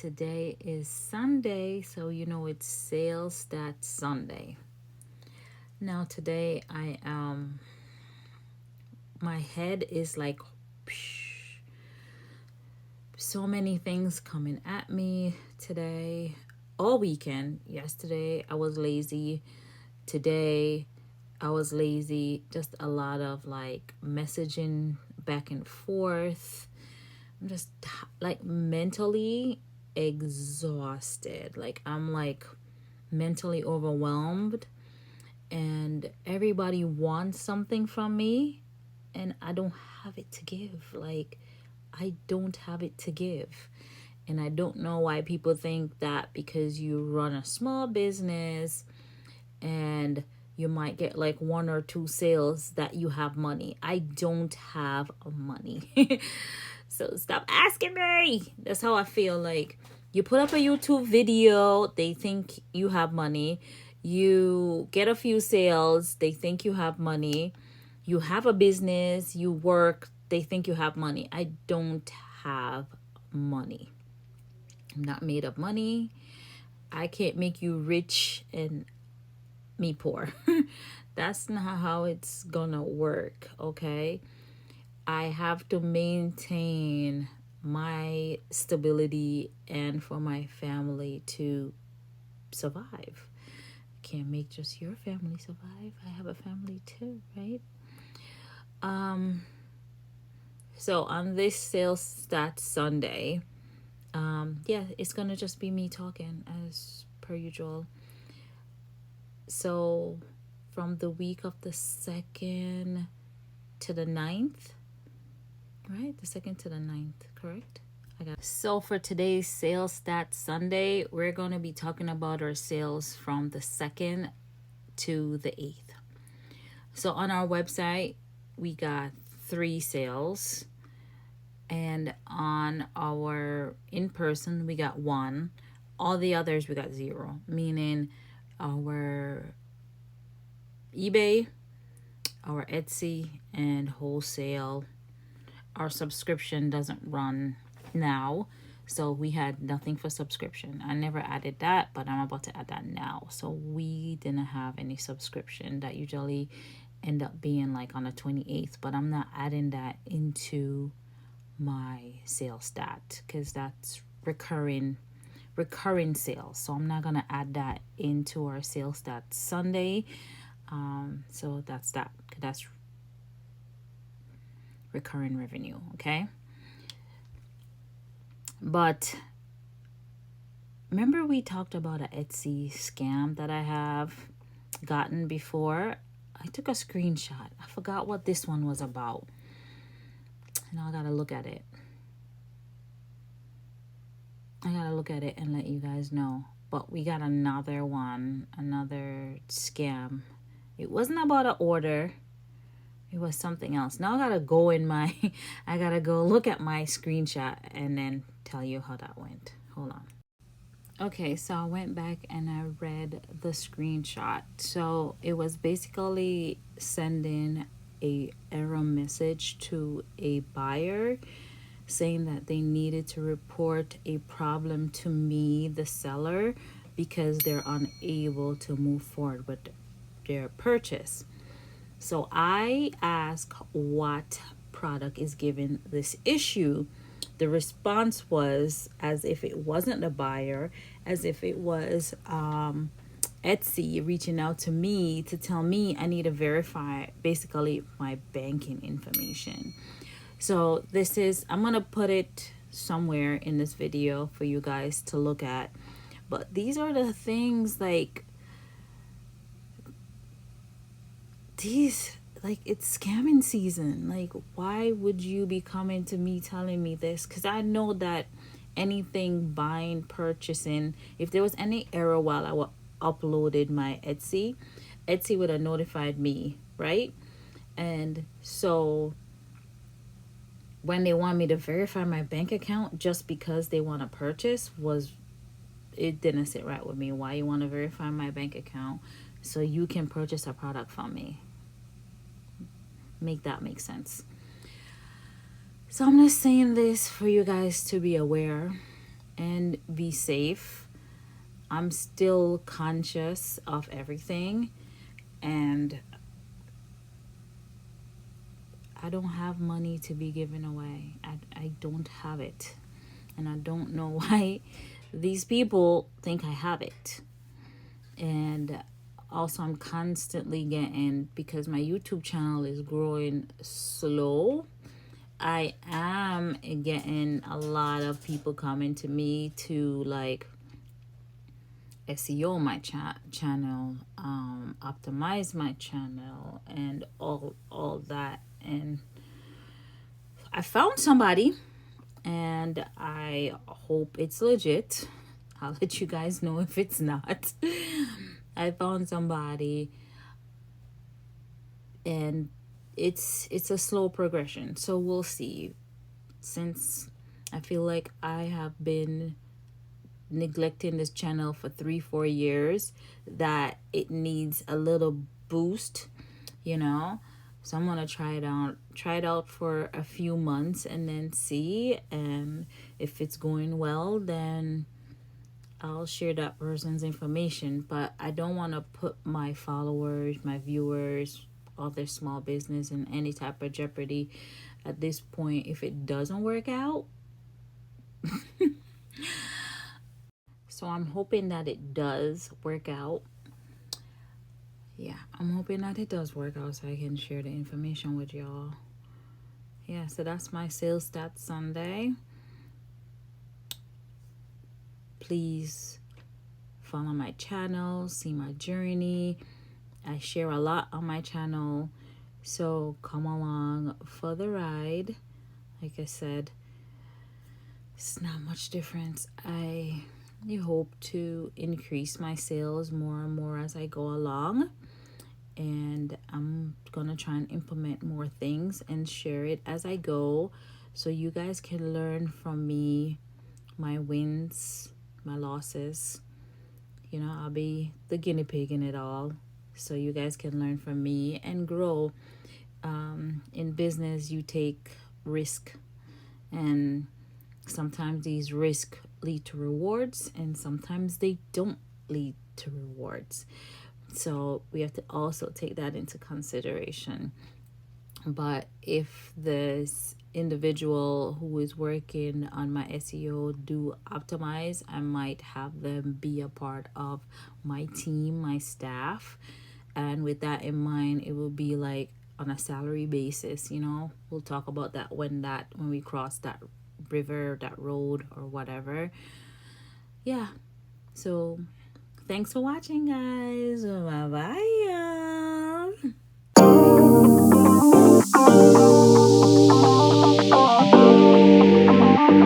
today is Sunday, so you know it's Sales That Sunday. Now today my head is like so many things coming at me today. All weekend. Yesterday I was lazy. Today I was lazy. Just a lot of like messaging back and forth. I'm just like mentally exhausted. Like I'm like mentally overwhelmed, and everybody wants something from me and I don't have it to give. Like I don't have it to give. And I don't know why people think that because you run a small business and you might get like one or two sales that you have money. I don't have money. So stop asking me. That's how I feel. Like you put up a YouTube video, they think you have money. You get a few sales, they think you have money. You have a business, you work, they think you have money. I don't have money. I'm not made of money. I can't make you rich and me poor. That's not how it's gonna work, okay? I have to maintain my stability and for my family to survive. Can't make just your family survive. I have a family too, right? So on this Sales Stats Sunday, it's gonna just be me talking as per usual. So from the week of the 2nd to the 9th, right? The 2nd to the 9th, correct? So for today's Sales Stats Sunday, we're going to be talking about our sales from the 2nd to the 8th. So on our website, we got 3 sales. And on our in-person, we got 1. All the others, we got 0. Meaning our eBay, our Etsy, and wholesale. Our subscription doesn't run now, so we had nothing for subscription. I never added that, but I'm about to add that now. So we didn't have any subscription. That usually end up being like on the 28th, but I'm not adding that into my sales stat because that's recurring sales. So I'm not gonna add that into our sales stat Sunday. So that's that. That's recurring revenue, okay? But remember we talked about an Etsy scam that I have gotten before? I took a screenshot. I forgot what this one was about. Now I gotta look at it. And let you guys know. But we got another one, another scam. It wasn't about an order. It was something else. Now I gotta go I gotta go look at my screenshot and then tell you how that went. Hold on. Okay, so I went back and I read the screenshot. So it was basically sending a error message to a buyer saying that they needed to report a problem to me, the seller, because they're unable to move forward with their purchase. So I asked what product is giving this issue. The response was as if it wasn't the buyer, as if it was Etsy reaching out to me to tell me I need to verify basically my banking information. So I'm going to put it somewhere in this video for you guys to look at. But these are the things like it's scamming season. Like, why would you be coming to me telling me this? Because I know that anything buying, purchasing, if there was any error while I uploaded my Etsy would have notified me, right? And so when they want me to verify my bank account just because they want to purchase, it didn't sit right with me. Why you want to verify my bank account so you can purchase a product from me? Make that make sense. So I'm just saying this for you guys to be aware. and be safe. I'm still conscious of everything, and I don't have money to be giving away. I don't have it. And I don't know why these people think I have it. And also, I'm constantly getting, because my YouTube channel is growing slow, I am getting a lot of people coming to me to like SEO my channel, optimize my channel, and all that. And I found somebody, and I hope it's legit. I'll let you guys know if it's not. I found somebody, and it's a slow progression. So we'll see. Since I feel like I have been neglecting this channel for 3-4 years, that it needs a little boost, you know. So I'm gonna try it out for a few months and then see. And if it's going well, then I'll share that person's information. But I don't want to put my followers, my viewers, all their small business in any type of jeopardy at this point if it doesn't work out. So I'm hoping that it does work out. Yeah, I'm hoping that it does work out so I can share the information with y'all. Yeah, so that's my sales stats Sunday. Please follow my channel, see my journey. I share a lot on my channel, so come along for the ride. Like I said, it's not much difference. I hope to increase my sales more and more as I go along, and I'm gonna try and implement more things and share it as I go, so you guys can learn from me, my wins, my losses. You know, I'll be the guinea pig in it all, so you guys can learn from me and grow. In business, you take risk, and sometimes these risks lead to rewards, and sometimes they don't lead to rewards. So we have to also take that into consideration. But if this individual who is working on my SEO do optimize, I might have them be a part of my team, my staff. And with that in mind, it will be like on a salary basis, you know. We'll talk about that when we cross that river, that road, or whatever. Yeah. So thanks for watching, guys. Bye bye.